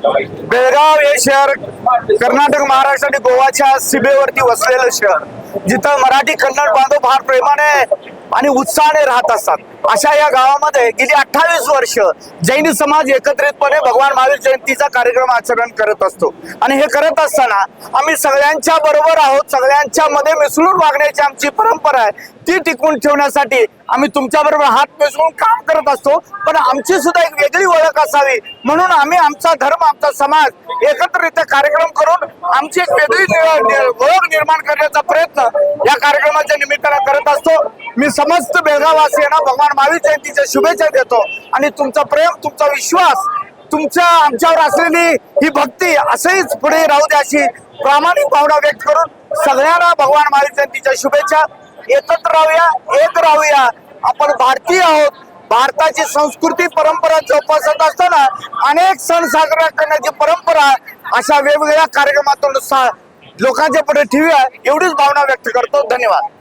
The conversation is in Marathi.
बेळगाव हे शहर कर्नाटक, महाराष्ट्र आणि गोवाच्या सीमेवरती वसलेलं शहर, जिथं मराठी कन्नड बांधव फार प्रेमाने आणि उत्साहाने राहत असतात. अशा या गावामध्ये गेली 28 वर्ष जैन समाज एकत्रितपणे भगवान महावीर जयंतीचा कार्यक्रम आचरण करत असतो. आणि हे करत असताना आम्ही सगळ्यांच्या बरोबर आहोत, सगळ्यांच्या मध्ये मिसळून वागण्याची आमची परंपरा आहे, ती टिकवून ठेवण्यासाठी आम्ही तुमच्या बरोबर हात मिसळून काम करत असतो. पण आमची सुद्धा एक वेगळी ओळख असावी म्हणून आम्ही आमचा धर्म, आमचा समाज एकत्रित कार्यक्रम करून आमची एक वेगळी ओळख निर्माण करण्याचा प्रयत्न या कार्यक्रमाच्या निमित्तानं करत असतो. मी समस्त बेळगाववासियांना भगवान महावीर जयंतीच्या शुभेच्छा देतो आणि तुमचं प्रेम, तुमचा विश्वास, तुमच्या आमच्यावर असलेली ही भक्ती असंच पुढे राहू द्या अशी प्रामाणिक भावना व्यक्त करून सगळ्यांना भगवान महावीर जयंतीच्या शुभेच्छा. एकत्र राहूया, एक राहूया. आपण भारतीय आहोत. भारताची संस्कृती परंपरा जोपासत असताना अनेक सण साजरा करण्याची परंपरा अशा वेगवेगळ्या कार्यक्रमातून लोकांच्या पुढे ठेवूया एवढीच भावना व्यक्त करतो. धन्यवाद.